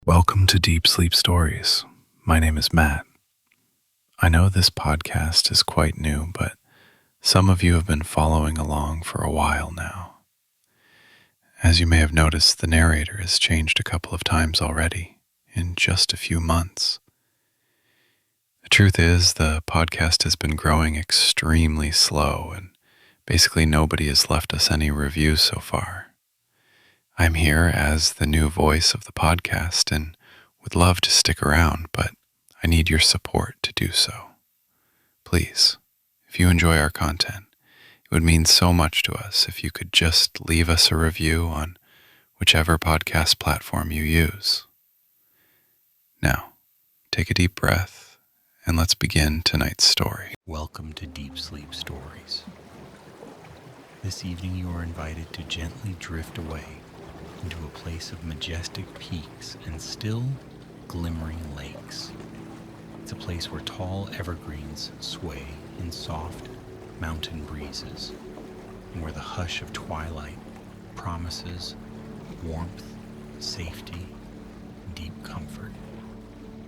Welcome to Deep Sleep Stories. My name is Matt. I know this podcast is quite new, but some of you have been following along for a while now. As you may have noticed, the narrator has changed a couple of times already in just a few months. The truth is, the podcast has been growing extremely slow, and basically nobody has left us any reviews so far. I'm here as the new voice of the podcast and would love to stick around, but I need your support to do so. Please, if you enjoy our content, it would mean so much to us if you could just leave us a review on whichever podcast platform you use. Now, take a deep breath and let's begin tonight's story. Welcome to Deep Sleep Stories. This evening you are invited to gently drift away into a place of majestic peaks and still, glimmering lakes. It's a place where tall evergreens sway in soft mountain breezes, and where the hush of twilight promises warmth, safety, and deep comfort.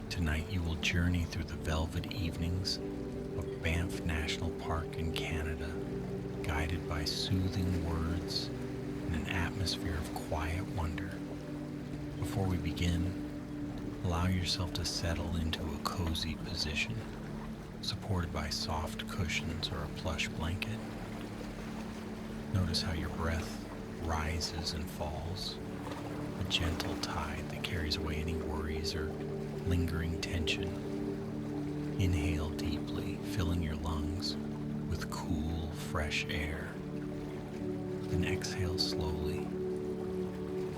Tonight you will journey through the velvet evenings of Banff National Park in Canada, guided by soothing words and an atmosphere of quiet wonder. Before we begin, allow yourself to settle into a cozy position, supported by soft cushions or a plush blanket. Notice how your breath rises and falls, a gentle tide that carries away any worries or lingering tension. Inhale deeply, filling your lungs with cool, fresh air. Then exhale slowly,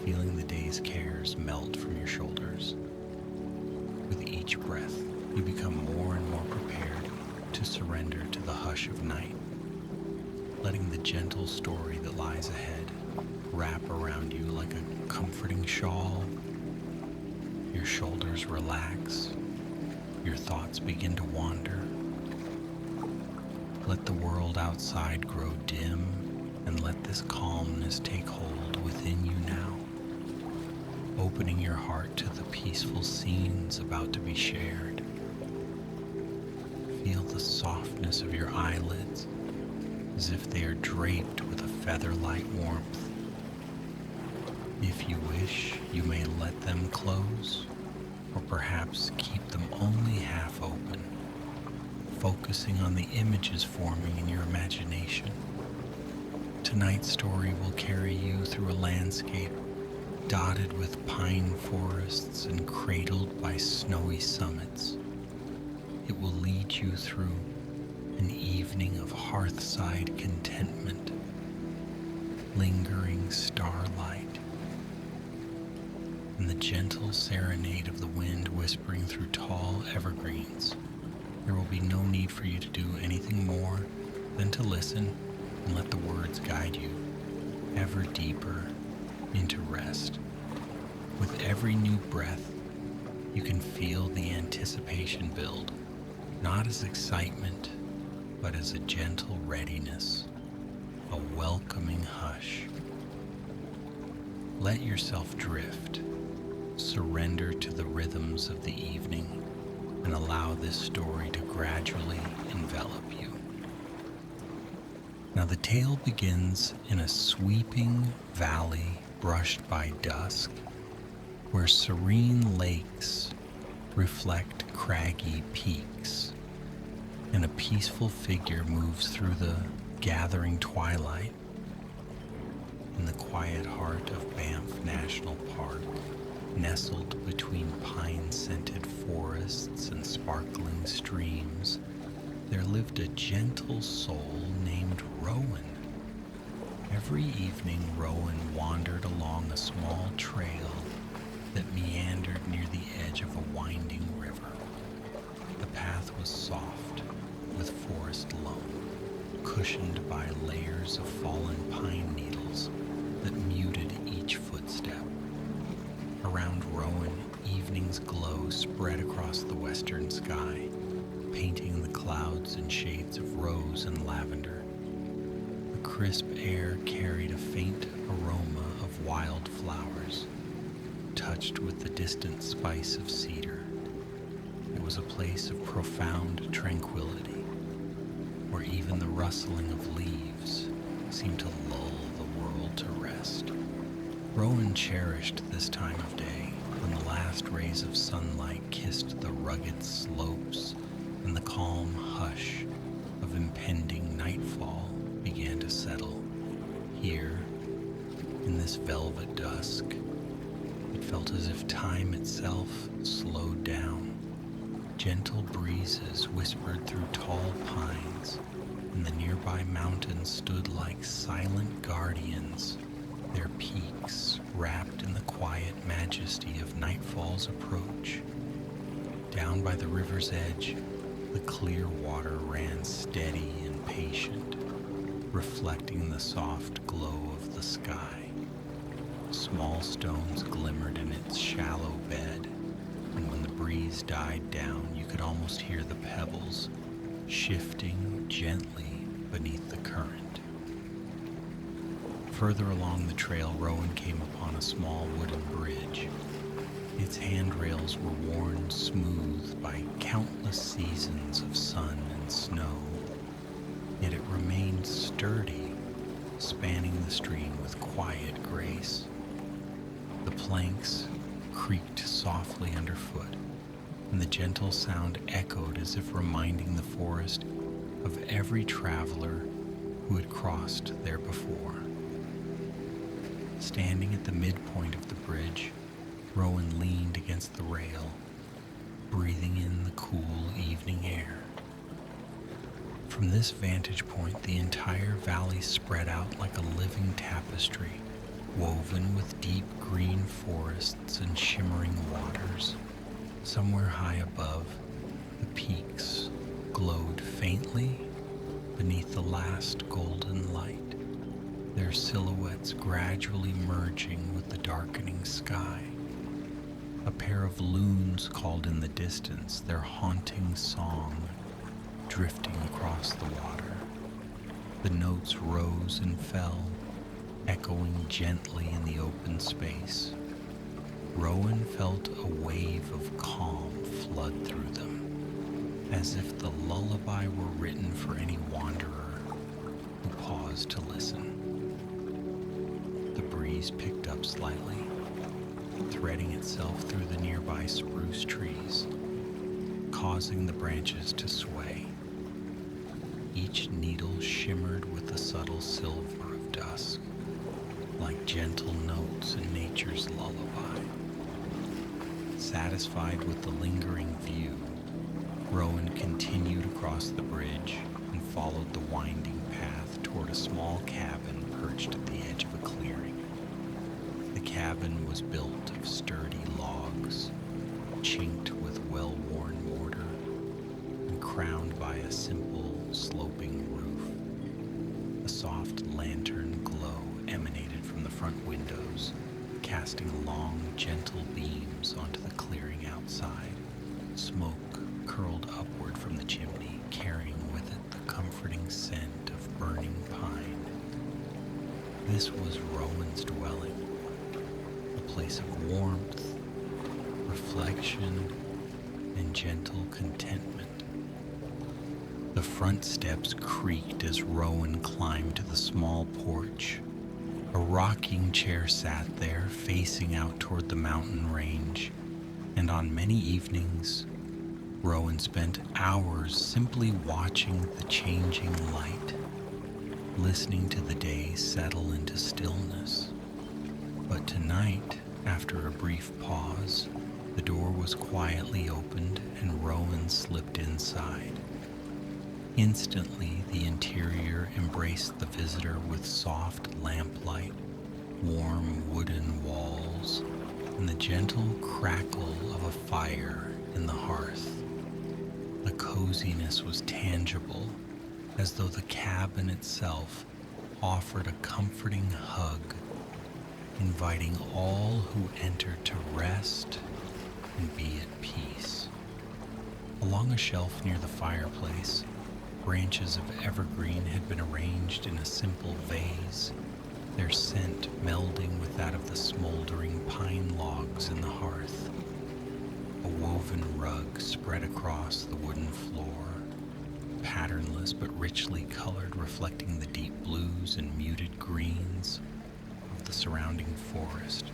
feeling the day's cares melt from your shoulders. With each breath, you become more and more prepared to surrender to the hush of night, letting the gentle story that lies ahead wrap around you like a comforting shawl. Your shoulders relax, your thoughts begin to wander. Let the world outside grow dim, and let this calmness take hold within you now, opening your heart to the peaceful scenes about to be shared. Feel the softness of your eyelids as if they are draped with a feather-light warmth. If you wish, you may let them close, or perhaps keep them only half open, focusing on the images forming in your imagination. Tonight's story will carry you through a landscape dotted with pine forests and cradled by snowy summits. It will lead you through an evening of hearthside contentment, lingering starlight, and the gentle serenade of the wind whispering through tall evergreens. There will be no need for you to do anything more than to listen and let the words guide you ever deeper into rest. With every new breath, you can feel the anticipation build, not as excitement, but as a gentle readiness, a welcoming hush. Let yourself drift, surrender to the rhythms of the evening, and allow this story to gradually envelop you. Now the tale begins in a sweeping valley brushed by dusk, where serene lakes reflect craggy peaks, and a peaceful figure moves through the gathering twilight. In the quiet heart of Banff National Park, nestled between pine-scented forests and sparkling streams, there lived a gentle soul named Rowan. Every evening, Rowan wandered along a small trail that meandered near the edge of a winding river. The path was soft, with forest loam, cushioned by layers of fallen pine needles that muted each footstep. Around Rowan, evening's glow spread across the western sky, painting the clouds in shades of rose and lavender. The crisp air carried a faint aroma of wild flowers, touched with the distant spice of cedar. It was a place of profound tranquility, where even the rustling of leaves seemed to lull the world to rest. Rowan cherished this time of day when the last rays of sunlight kissed the rugged slopes and the calm hush of impending nightfall began to settle. Here, in this velvet dusk, it felt as if time itself slowed down. Gentle breezes whispered through tall pines, and the nearby mountains stood like silent guardians, their peaks wrapped in the quiet majesty of nightfall's approach. Down by the river's edge, the clear water ran steady and patient, reflecting the soft glow of the sky. Small stones glimmered in its shallow bed, and when the breeze died down, you could almost hear the pebbles shifting gently beneath the current. Further along the trail, Rowan came upon a small wooden bridge. Its handrails were worn smooth by countless seasons of sun and snow, yet it remained sturdy, spanning the stream with quiet grace. The planks creaked softly underfoot, and the gentle sound echoed as if reminding the forest of every traveler who had crossed there before. Standing at the midpoint of the bridge, Rowan leaned against the rail, breathing in the cool evening air. From this vantage point, the entire valley spread out like a living tapestry, woven with deep green forests and shimmering waters. Somewhere high above, the peaks glowed faintly beneath the last golden light, their silhouettes gradually merging with the darkening sky. A pair of loons called in the distance, their haunting song drifting across the water. The notes rose and fell, echoing gently in the open space. Rowan felt a wave of calm flood through them, as if the lullaby were written for any wanderer who paused to listen. The breeze picked up slightly, threading itself through the nearby spruce trees, causing the branches to sway. Each needle shimmered with the subtle silver of dusk, like gentle notes in nature's lullaby. Satisfied with the lingering view, Rowan continued across the bridge and followed the winding path toward a small cabin perched at the edge of a clearing. The cabin was built of sturdy logs, chinked with well-worn mortar, and crowned by a simple, sloping roof. A soft lantern glow emanated from the front windows, casting long, gentle beams onto the clearing outside. Smoke curled upward from the chimney, carrying with it the comforting scent of burning pine. This was Rowan's dwelling, a place of warmth, reflection, and gentle contentment. The front steps creaked as Rowan climbed to the small porch. A rocking chair sat there, facing out toward the mountain range, and on many evenings, Rowan spent hours simply watching the changing light, listening to the day settle into stillness. But tonight, after a brief pause, the door was quietly opened and Rowan slipped inside. Instantly, the interior embraced the visitor with soft lamplight, warm wooden walls, and the gentle crackle of a fire in the hearth. The coziness was tangible, as though the cabin itself offered a comforting hug, inviting all who entered to rest and be at peace. Along a shelf near the fireplace, branches of evergreen had been arranged in a simple vase, their scent melding with that of the smoldering pine logs in the hearth. A woven rug spread across the wooden floor, patternless but richly colored, reflecting the deep blues and muted greens of the surrounding forest.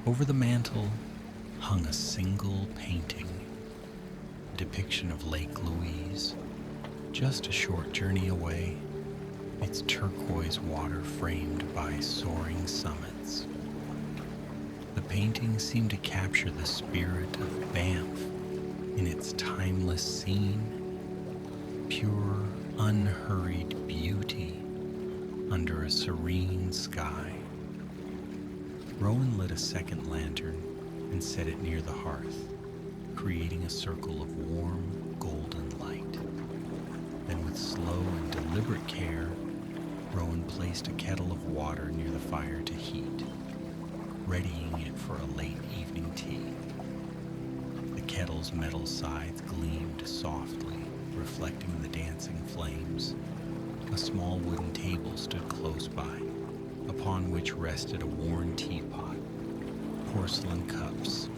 Over the mantel hung a single painting, a depiction of Lake Louise, just a short journey away, its turquoise water framed by soaring summits. The painting seemed to capture the spirit of Banff in its timeless scene, pure, unhurried beauty under a serene sky. Rowan lit a second lantern and set it near the hearth, creating a circle of warm, golden light. Then with slow and deliberate care, Rowan placed a kettle of water near the fire to heat, readying it for a late evening tea. The kettle's metal sides gleamed softly, reflecting the dancing flames. A small wooden table stood close by, upon which rested a worn teapot, porcelain cups,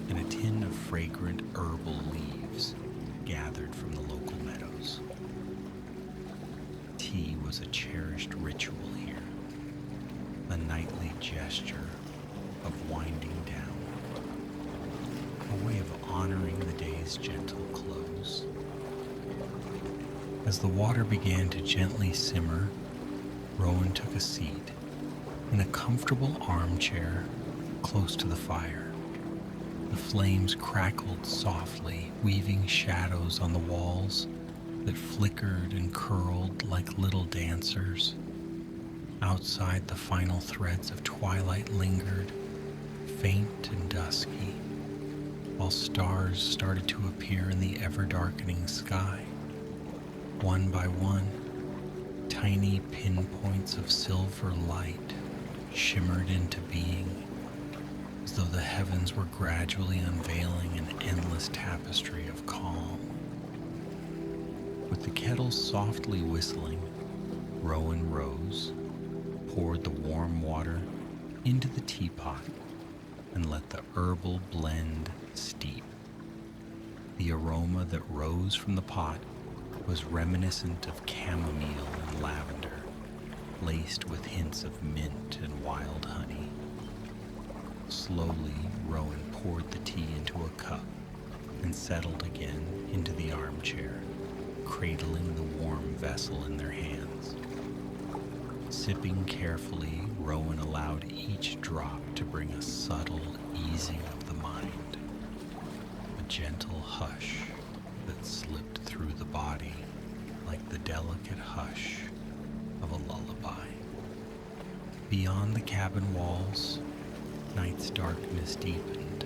and a tin of fragrant herbal leaves gathered from the local meadows. Tea was a cherished ritual here, a nightly gesture of winding down, a way of honoring the day's gentle close. As the water began to gently simmer, Rowan took a seat in a comfortable armchair close to the fire. The flames crackled softly, weaving shadows on the walls that flickered and curled like little dancers. Outside, the final threads of twilight lingered, faint and dusky, while stars started to appear in the ever-darkening sky. One by one, tiny pinpoints of silver light shimmered into being, as though the heavens were gradually unveiling an endless tapestry of calm. With the kettle softly whistling, Rowan rose, poured the warm water into the teapot, and let the herbal blend steep. The aroma that rose from the pot was reminiscent of chamomile and lavender, laced with hints of mint and wild honey. Slowly, Rowan poured the tea into a cup and settled again into the armchair, cradling the warm vessel in their hands. Sipping carefully, Rowan allowed each drop to bring a subtle easing of the mind, a gentle hush that slipped through the body like the delicate hush of a lullaby. Beyond the cabin walls, night's darkness deepened.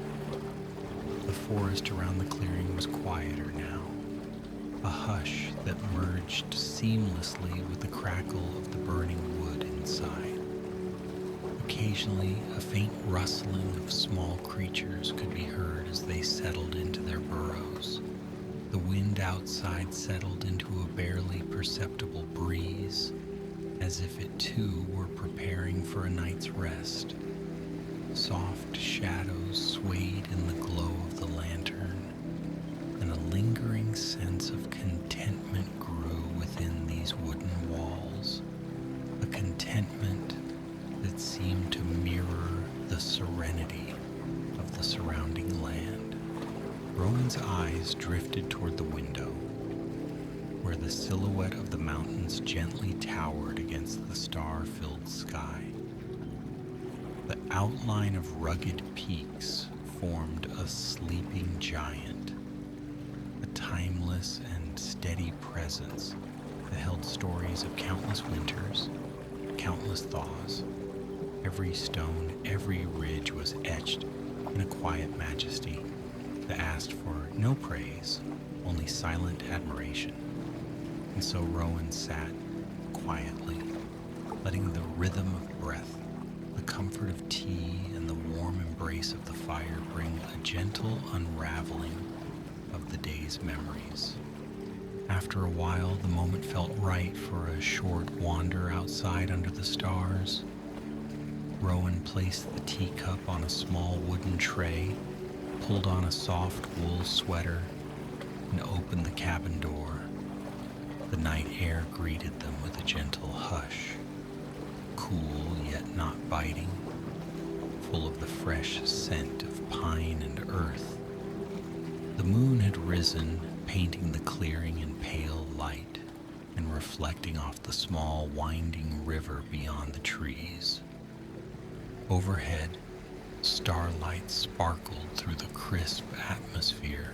The forest around the clearing was quieter now, a hush that merged seamlessly with the crackle of the burning wood inside. Occasionally, a faint rustling of small creatures could be heard as they settled into their burrows. The wind outside settled into a barely perceptible breeze, as if it too were preparing for a night's rest. Soft shadows swayed in the glow of the lantern, and a lingering sense of contentment grew within these wooden walls, a contentment that seemed to mirror the serenity of the surrounding land. Rowan's eyes drifted toward the window, where the silhouette of the mountains gently towered against the star-filled sky. The outline of rugged peaks formed a sleeping giant, a timeless and steady presence that held stories of countless winters, countless thaws. Every stone, every ridge was etched in a quiet majesty that asked for no praise, only silent admiration. And so Rowan sat quietly, letting the rhythm of breath, the comfort of tea, and the warm embrace of the fire bring a gentle unraveling of the day's memories. After a while, the moment felt right for a short wander outside under the stars. Rowan placed the teacup on a small wooden tray, pulled on a soft wool sweater, and opened the cabin door. The night air greeted them with a gentle hush, cool yet not biting, full of the fresh scent of pine and earth. The moon had risen, painting the clearing in pale light and reflecting off the small winding river beyond the trees. Overhead, starlight sparkled through the crisp atmosphere,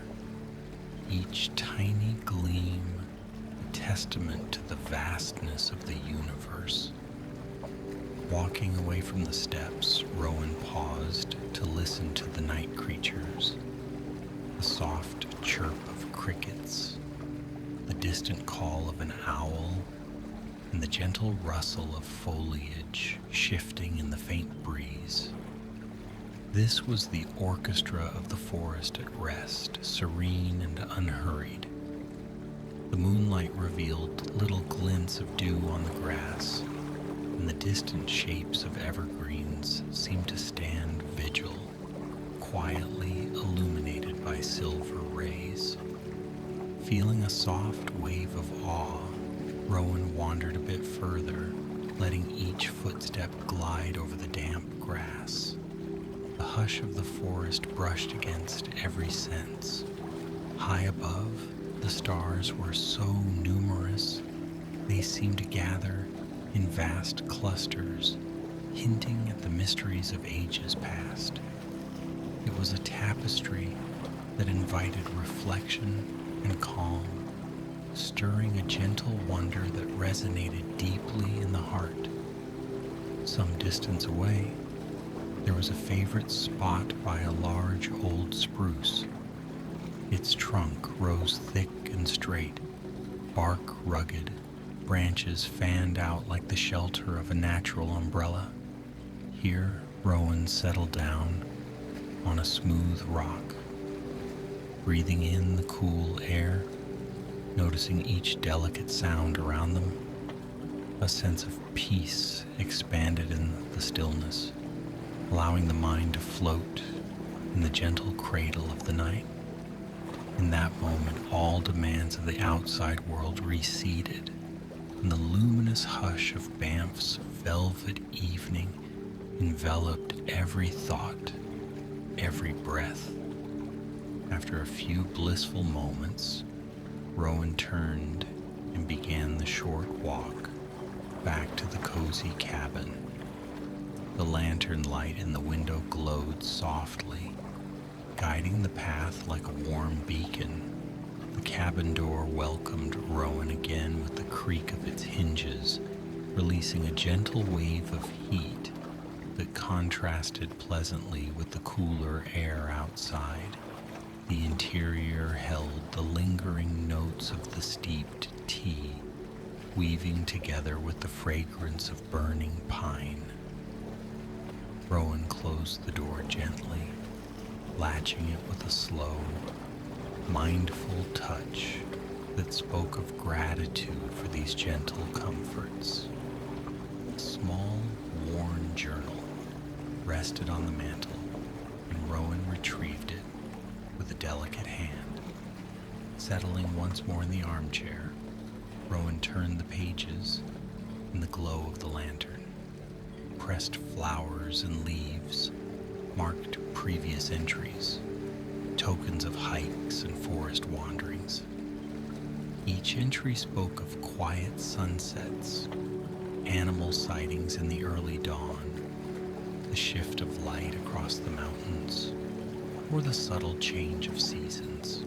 each tiny gleam a testament to the vastness of the universe. Walking away from the steps, Rowan paused to listen to the night creatures, the soft chirp of crickets, the distant call of an owl, and the gentle rustle of foliage shifting in the faint breeze. This was the orchestra of the forest at rest, serene and unhurried. The moonlight revealed little glints of dew on the grass, and the distant shapes of evergreens seemed to stand vigil, quietly illuminated by silver rays. Feeling a soft wave of awe, Rowan wandered a bit further, letting each footstep glide over the damp grass. The hush of the forest brushed against every sense. High above, the stars were so numerous, they seemed to gather in vast clusters, hinting at the mysteries of ages past. It was a tapestry that invited reflection and calm, stirring a gentle wonder that resonated deeply in the heart. Some distance away, there was a favorite spot by a large old spruce. Its trunk rose thick and straight, bark rugged, branches fanned out like the shelter of a natural umbrella. Here, Rowan settled down on a smooth rock, breathing in the cool air, noticing each delicate sound around them. A sense of peace expanded in the stillness, allowing the mind to float in the gentle cradle of the night. In that moment, all demands of the outside world receded, and the luminous hush of Banff's velvet evening enveloped every thought, every breath. After a few blissful moments, Rowan turned and began the short walk back to the cozy cabin. The lantern light in the window glowed softly, guiding the path like a warm beacon. The cabin door welcomed Rowan again with the creak of its hinges, releasing a gentle wave of heat that contrasted pleasantly with the cooler air outside. The interior held the lingering notes of the steeped tea, weaving together with the fragrance of burning pine. Rowan closed the door gently, latching it with a slow, mindful touch that spoke of gratitude for these gentle comforts. A small, worn journal rested on the mantel, and Rowan retrieved it with a delicate hand. Settling once more in the armchair, Rowan turned the pages in the glow of the lantern. Pressed flowers and leaves marked previous entries, tokens of hikes and forest wanderings. Each entry spoke of quiet sunsets, animal sightings in the early dawn, the shift of light across the mountains, or the subtle change of seasons.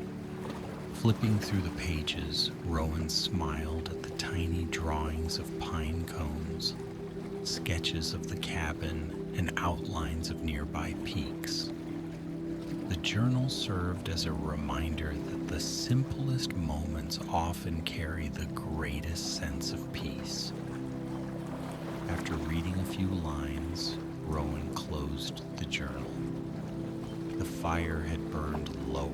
Flipping through the pages, Rowan smiled at the tiny drawings of pine cones, sketches of the cabin, and outlines of nearby peaks. The journal served as a reminder that the simplest moments often carry the greatest sense of peace. After reading a few lines, Rowan closed the journal. The fire had burned lower,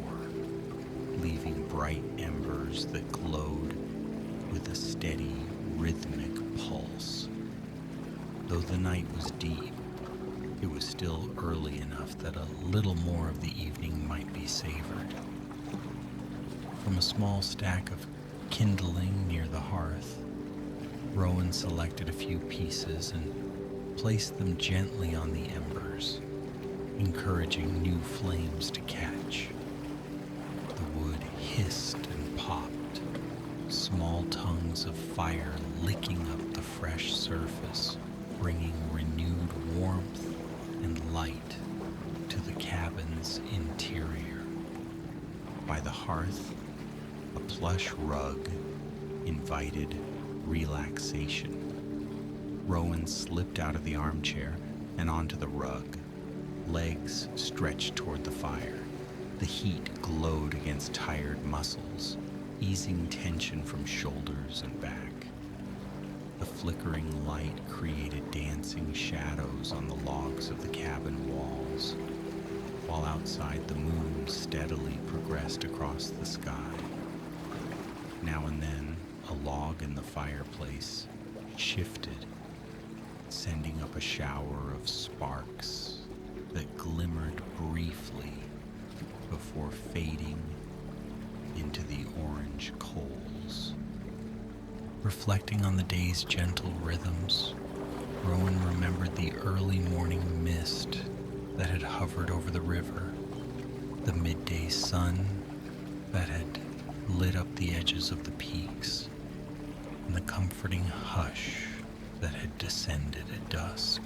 leaving bright embers that glowed with a steady, rhythmic pulse. Though the night was deep, it was still early enough that a little more of the evening might be savored. From a small stack of kindling near the hearth, Rowan selected a few pieces and placed them gently on the embers, encouraging new flames to catch. The wood hissed and popped, small tongues of fire licking up the fresh surface, bringing renewed warmth and light to the cabin's interior. By the hearth, a plush rug invited relaxation. Rowan slipped out of the armchair and onto the rug, legs stretched toward the fire. The heat glowed against tired muscles, easing tension from shoulders and back. The flickering light created dancing shadows on the logs of the cabin walls, while outside the moon steadily progressed across the sky. Now and then, a log in the fireplace shifted, sending up a shower of sparks that glimmered briefly before fading into the orange coals. Reflecting on the day's gentle rhythms, Rowan remembered the early morning mist that had hovered over the river, the midday sun that had lit up the edges of the peaks, and the comforting hush that had descended at dusk.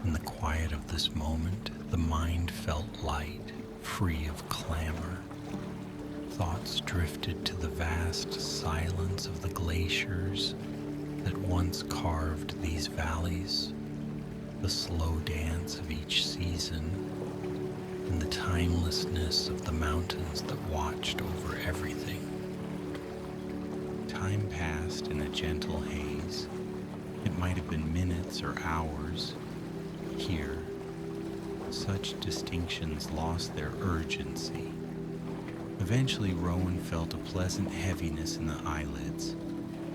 In the quiet of this moment, the mind felt light, free of clamor. Thoughts drifted to the vast silence of the glaciers that once carved these valleys, the slow dance of each season, and the timelessness of the mountains that watched over everything. Time passed in a gentle haze. It might have been minutes or hours. Here, such distinctions lost their urgency. Eventually, Rowan felt a pleasant heaviness in the eyelids,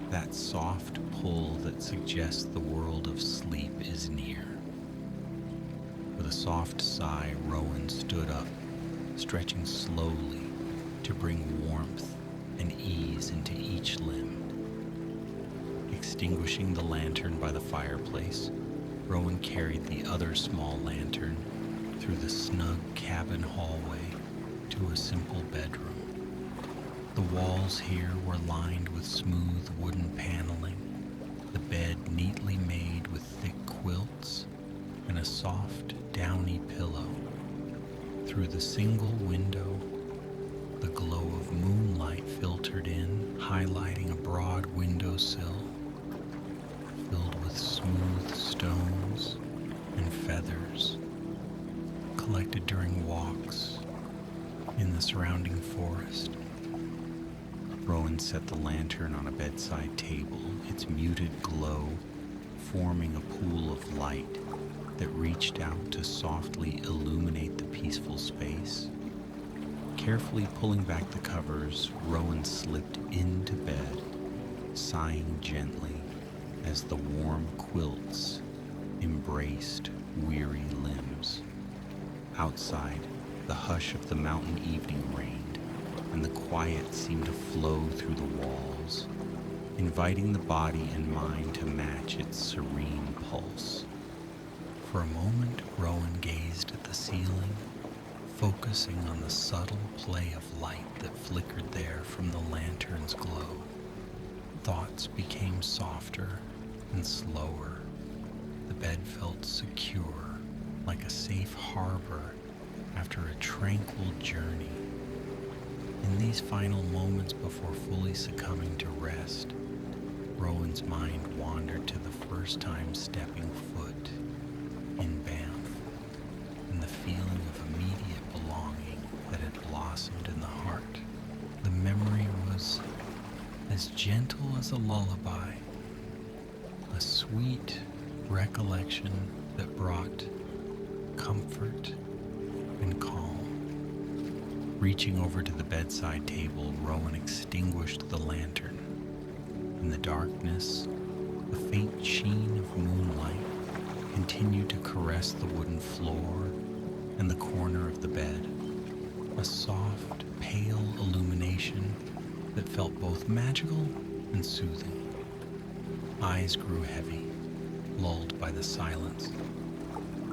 that soft pull that suggests the world of sleep is near. With a soft sigh, Rowan stood up, stretching slowly to bring warmth and ease into each limb. Extinguishing the lantern by the fireplace, Rowan carried the other small lantern through the snug cabin hallway to a simple bedroom. The walls here were lined with smooth wooden paneling, the bed neatly made with thick quilts, and a soft, downy pillow. Through the single window, the glow of moonlight filtered in, highlighting a broad windowsill filled with smooth stones and feathers collected during walks in the surrounding forest. Rowan set the lantern on a bedside table, its muted glow forming a pool of light that reached out to softly illuminate the peaceful space. Carefully pulling back the covers, Rowan slipped into bed, sighing gently as the warm quilts embraced weary limbs. Outside, the hush of the mountain evening reigned, and the quiet seemed to flow through the walls, inviting the body and mind to match its serene pulse. For a moment, Rowan gazed at the ceiling, focusing on the subtle play of light that flickered there from the lantern's glow. Thoughts became softer and slower. The bed felt secure, like a safe harbor after a tranquil journey. In these final moments before fully succumbing to rest, Rowan's mind wandered to the first time stepping foot in Banff, and the feeling of immediate belonging that had blossomed in the heart. The memory was as gentle as a lullaby, a sweet recollection that brought comfort and calm. Reaching over to the bedside table, Rowan extinguished the lantern. In the darkness, the faint sheen of moonlight continued to caress the wooden floor and the corner of the bed, a soft, pale illumination that felt both magical and soothing. Eyes grew heavy, lulled by the silence.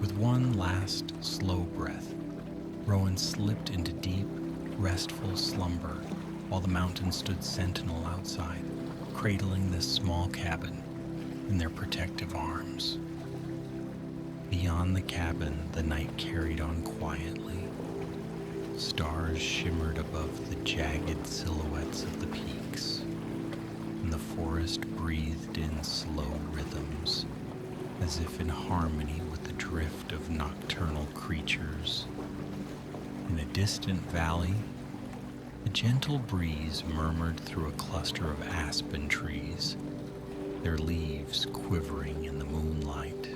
With one last slow breath, Rowan slipped into deep, restful slumber while the mountains stood sentinel outside, cradling this small cabin in their protective arms. Beyond the cabin, the night carried on quietly. Stars shimmered above the jagged silhouettes of the peaks, and the forest breathed in slow rhythms, as if in harmony with the drift of nocturnal creatures. In a distant valley, a gentle breeze murmured through a cluster of aspen trees, their leaves quivering in the moonlight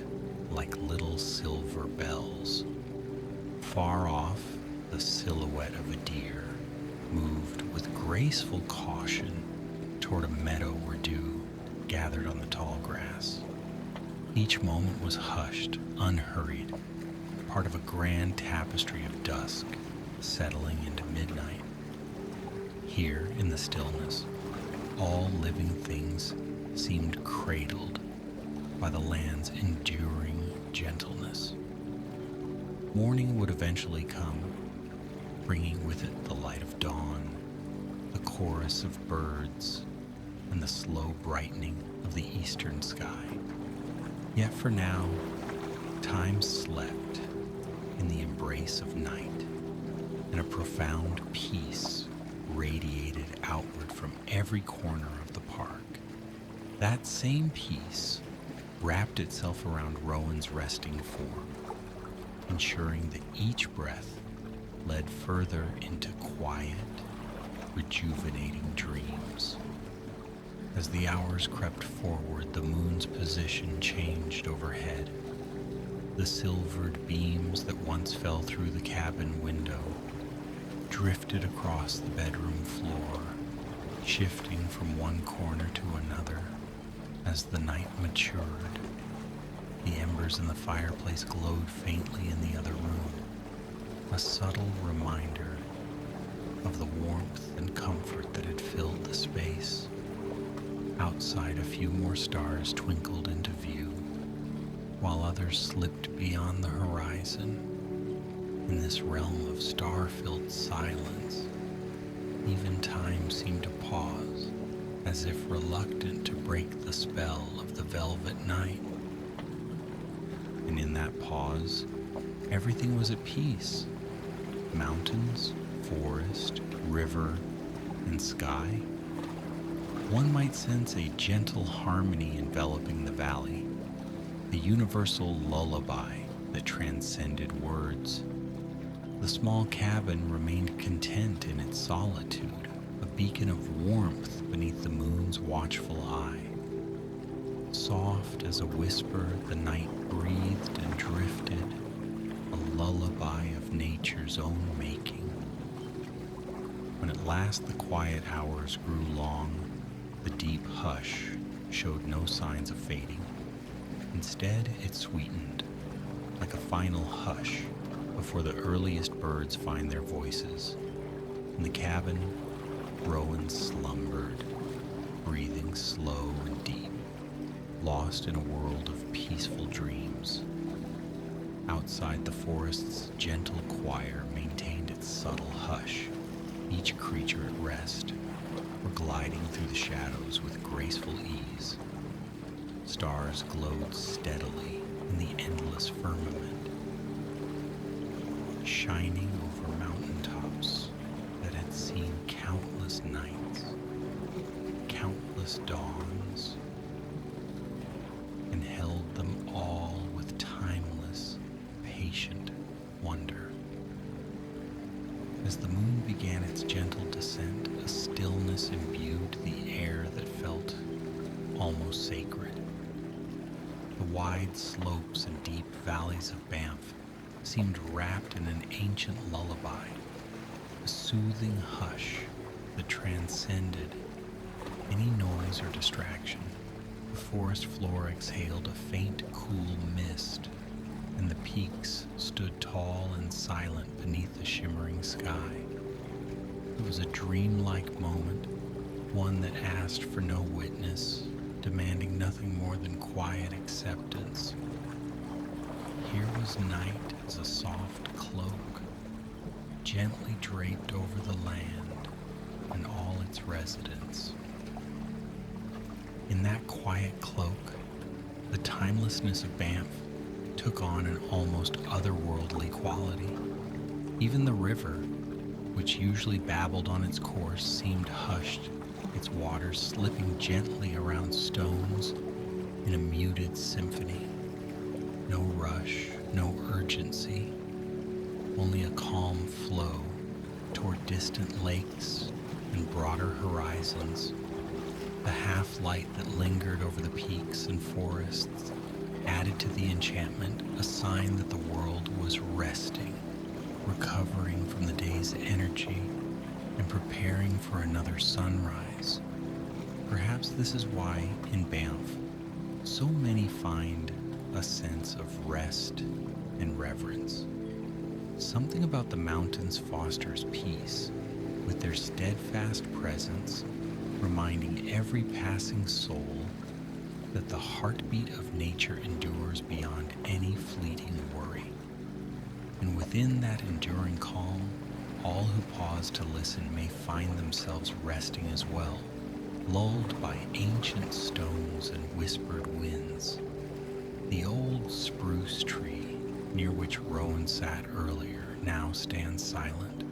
like little silver bells. Far off, the silhouette of a deer moved with graceful caution toward a meadow where dew gathered on the tall grass. Each moment was hushed, unhurried, part of a grand tapestry of dusk settling into midnight. Here, in the stillness, all living things seemed cradled by the land's enduring gentleness. Morning would eventually come, bringing with it the light of dawn, the chorus of birds, and the slow brightening of the eastern sky. Yet for now, time slept in the embrace of night, and a profound peace radiated outward from every corner of the park. That same peace wrapped itself around Rowan's resting form, ensuring that each breath led further into quiet, rejuvenating dreams. As the hours crept forward, the moon's position changed overhead. The silvered beams that once fell through the cabin window drifted across the bedroom floor, shifting from one corner to another as the night matured. The embers in the fireplace glowed faintly in the other room, a subtle reminder of the warmth and comfort that had filled the space. Outside, a few more stars twinkled into view, while others slipped beyond the horizon. In this realm of star-filled silence, even time seemed to pause, as if reluctant to break the spell of the velvet night. And in that pause, everything was at peace. Mountains, forest, river, and sky. One might sense a gentle harmony enveloping the valley, the universal lullaby that transcended words. The small cabin remained content in its solitude, a beacon of warmth beneath the moon's watchful eye. Soft as a whisper, the night breathed and drifted, a lullaby of nature's own making. When at last the quiet hours grew long, the deep hush showed no signs of fading. Instead, it sweetened, like a final hush before the earliest birds find their voices. In the cabin, Rowan slumbered, breathing slow and deep, lost in a world of peaceful dreams. Outside, the forest's gentle choir maintained its subtle hush, each creature at rest, or gliding through the shadows with graceful ease. Stars glowed steadily in the endless firmament, shining over mountaintops that had seen countless nights, countless dawns, and held them all with timeless, patient wonder. As the moon began its gentle descent, a stillness imbued the air that felt almost sacred. The wide slopes and deep valleys of Banff seemed wrapped in an ancient lullaby, a soothing hush that transcended any noise or distraction. The forest floor exhaled a faint, cool mist, and the peaks stood tall and silent beneath the shimmering sky. It was a dreamlike moment, one that asked for no witness, demanding nothing more than quiet acceptance. Here was night as a soft cloak, gently draped over the land and all its residents. In that quiet cloak, the timelessness of Banff took on an almost otherworldly quality. Even the river, which usually babbled on its course, seemed hushed, its waters slipping gently around stones in a muted symphony. No rush, no urgency, only a calm flow toward distant lakes and broader horizons. The half-light that lingered over the peaks and forests added to the enchantment, a sign that the world was resting, recovering from the day's energy and preparing for another sunrise. Perhaps this is why, in Banff, so many find a sense of rest and reverence. Something about the mountains fosters peace, with their steadfast presence reminding every passing soul that the heartbeat of nature endures beyond any fleeting worry. And within that enduring calm, all who pause to listen may find themselves resting as well, lulled by ancient stones and whispered winds. The old spruce tree near which Rowan sat earlier now stands silent,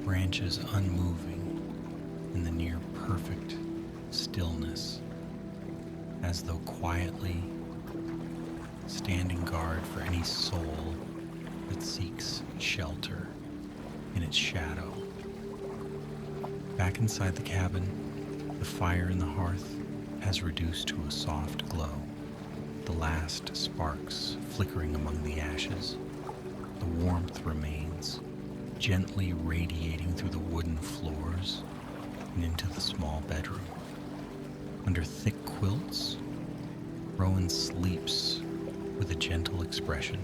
branches unmoving in the near perfect stillness, as though quietly standing guard for any soul that seeks shelter in its shadow. Back inside the cabin, the fire in the hearth has reduced to a soft glow, the last sparks flickering among the ashes. The warmth remains, gently radiating through the wooden floors and into the small bedroom. Under thick quilts, Rowan sleeps with a gentle expression,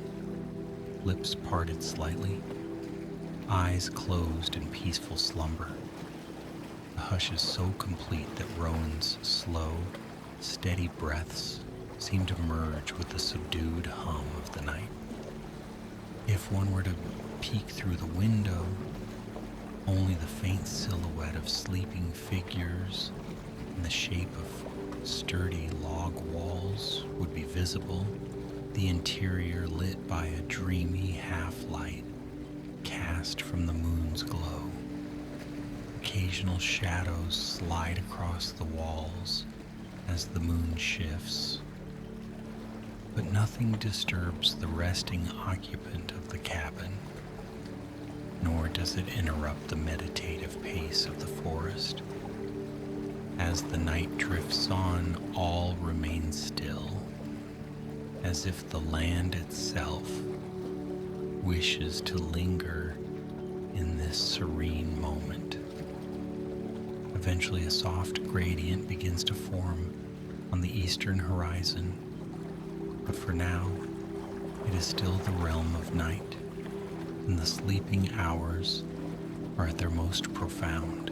lips parted slightly, eyes closed in peaceful slumber. The hush is so complete that Rowan's slow, steady breaths seem to merge with the subdued hum of the night. If one were to peek through the window, only the faint silhouette of sleeping figures in the shape of sturdy log walls would be visible, the interior lit by a dreamy half-light cast from the moon's glow. Occasional shadows slide across the walls as the moon shifts, but nothing disturbs the resting occupant of the cabin, nor does it interrupt the meditative pace of the forest. As the night drifts on, all remains still, as if the land itself wishes to linger in this serene moment. Eventually, a soft gradient begins to form on the eastern horizon, but for now, it is still the realm of night, and the sleeping hours are at their most profound.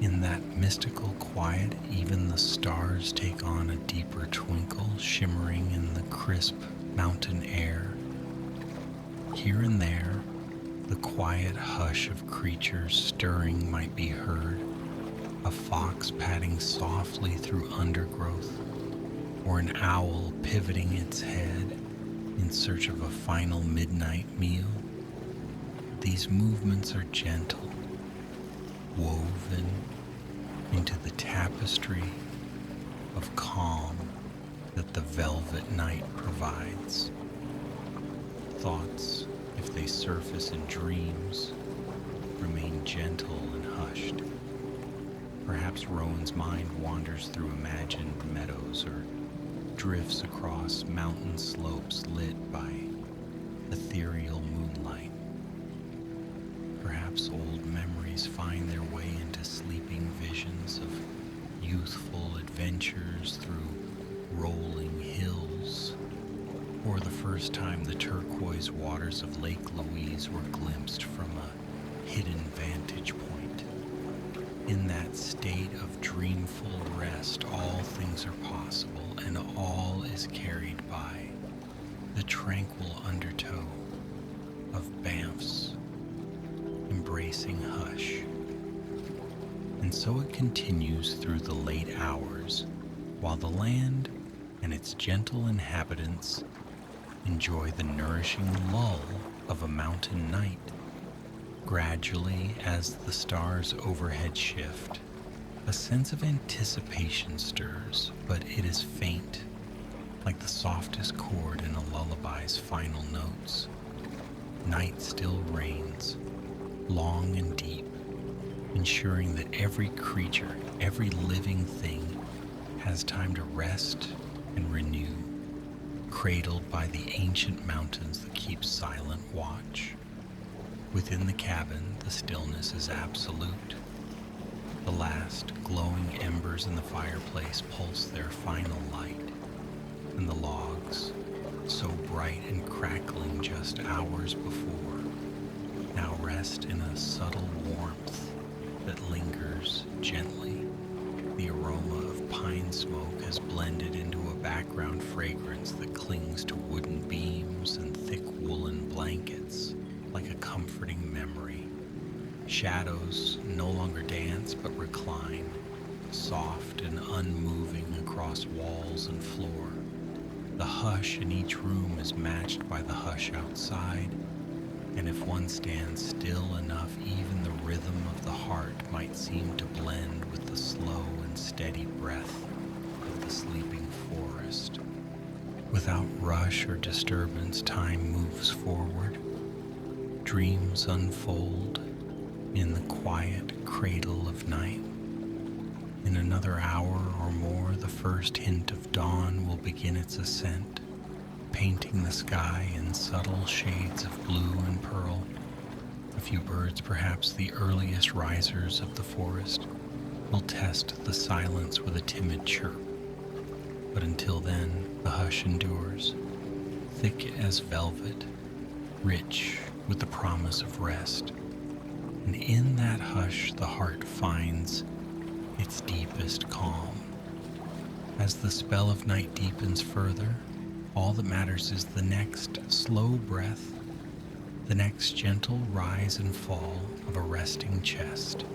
In that mystical quiet, even the stars take on a deeper twinkle, shimmering in the crisp mountain air. Here and there, the quiet hush of creatures stirring might be heard, a fox padding softly through undergrowth, or an owl pivoting its head in search of a final midnight meal. These movements are gentle, woven into the tapestry of calm that the velvet night provides. Thoughts, if they surface in dreams, remain gentle and hushed. Perhaps Rowan's mind wanders through imagined meadows or drifts across mountain slopes lit by ethereal moonlight. perhaps old memories find their way into sleeping visions of youthful adventures through rolling hills, or the first time the turquoise waters of Lake Louise were glimpsed from a hidden vantage point. In that state of dreamful rest, all things are possible and all is carried by the tranquil undertow of Banff's embracing hush. And so it continues through the late hours, while the land and its gentle inhabitants enjoy the nourishing lull of a mountain night. Gradually, as the stars overhead shift, a sense of anticipation stirs, but it is faint, like the softest chord in a lullaby's final notes. Night still reigns, long and deep, ensuring that every creature, every living thing has time to rest and renew, cradled by the ancient mountains that keep silent watch. Within the cabin, the stillness is absolute. The last glowing embers in the fireplace pulse their final light, and the logs, so bright and crackling just hours before, now rest in a subtle warmth that lingers gently. The aroma of pine smoke has blended into a background fragrance that clings to wooden beams and thick woolen blankets like a comforting memory. Shadows no longer dance but recline, soft and unmoving across walls and floor. The hush in each room is matched by the hush outside, and if one stands still enough, even the rhythm of the heart might seem to blend with the slow and steady breath of the sleeping forest. Without rush or disturbance, time moves forward. Dreams unfold in the quiet cradle of night. In another hour or more, the first hint of dawn will begin its ascent, painting the sky in subtle shades of blue and pearl. A few birds, perhaps the earliest risers of the forest, will test the silence with a timid chirp. But until then, the hush endures, thick as velvet, rich with the promise of rest. And in that hush, the heart finds its deepest calm. As the spell of night deepens further, all that matters is the next slow breath, the next gentle rise and fall of a resting chest.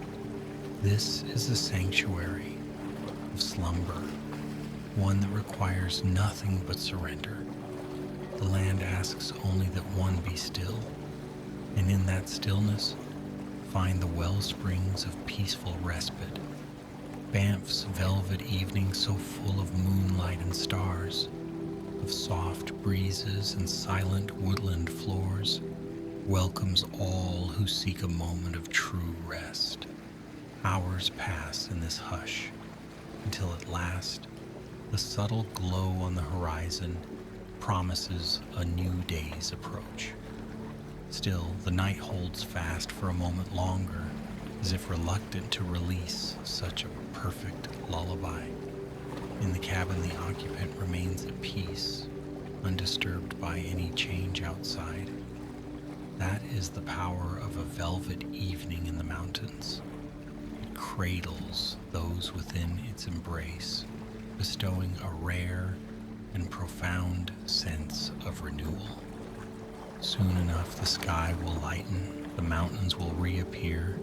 This is a sanctuary of slumber, one that requires nothing but surrender. The land asks only that one be still, and in that stillness, find the well springs of peaceful respite. Banff's velvet evening so full of moonlight and stars, of soft breezes and silent woodland floors, welcomes all who seek a moment of true rest. Hours pass in this hush, until at last, the subtle glow on the horizon promises a new day's approach. Still, the night holds fast for a moment longer, as if reluctant to release such a perfect lullaby. In the cabin, the occupant remains at peace, undisturbed by any change outside. That is the power of a velvet evening in the mountains. It cradles those within its embrace, bestowing a rare and profound sense of renewal. Soon enough, the sky will lighten, the mountains will reappear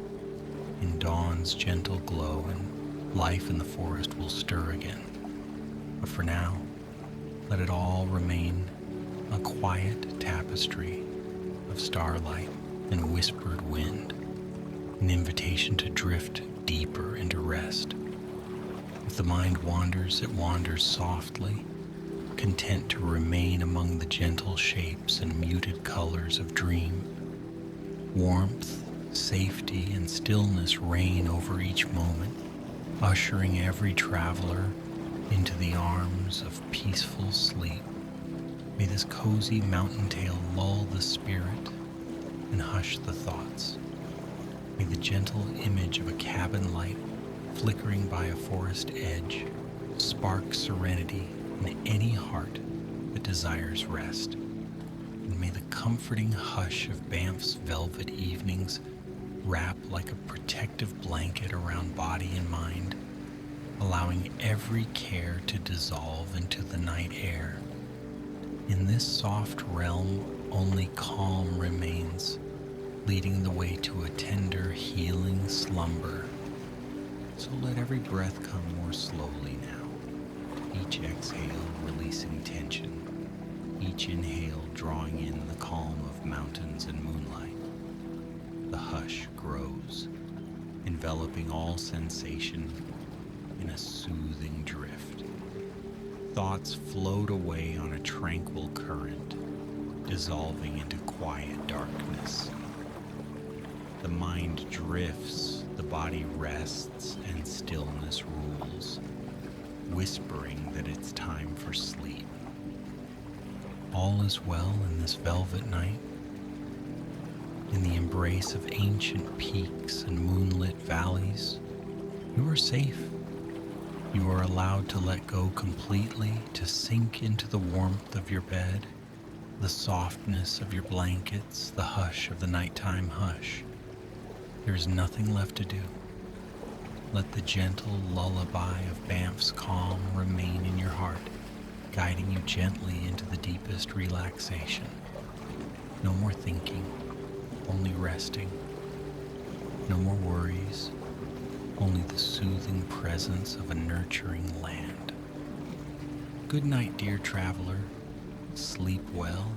in dawn's gentle glow, and life in the forest will stir again. But for now, let it all remain a quiet tapestry of starlight and whispered wind, an invitation to drift deeper into rest. If the mind wanders, it wanders softly, content to remain among the gentle shapes and muted colors of dream. Warmth, safety, and stillness reign over each moment, ushering every traveler into the arms of peaceful sleep. May this cozy mountain tale lull the spirit and hush the thoughts. May the gentle image of a cabin light flickering by a forest edge spark serenity in any heart that desires rest. And may the comforting hush of Banff's velvet evenings wrap like a protective blanket around body and mind, allowing every care to dissolve into the night air. In this soft realm, only calm remains, leading the way to a tender, healing slumber. So let every breath come more slowly now, each exhale releasing tension, each inhale drawing in the calm of mountains and moonlight. The hush grows, enveloping all sensation in a soothing drift. Thoughts float away on a tranquil current, dissolving into quiet darkness. The mind drifts, the body rests, and stillness rules, whispering that it's time for sleep. All is well in this velvet night. In the embrace of ancient peaks and moonlit valleys, you are safe. You are allowed to let go completely, to sink into the warmth of your bed, the softness of your blankets, the hush of the nighttime hush. There is nothing left to do. Let the gentle lullaby of Banff's calm remain in your heart, guiding you gently into the deepest relaxation. No more thinking, only resting. No more worries, only the soothing presence of a nurturing land. Good night, dear traveler. Sleep well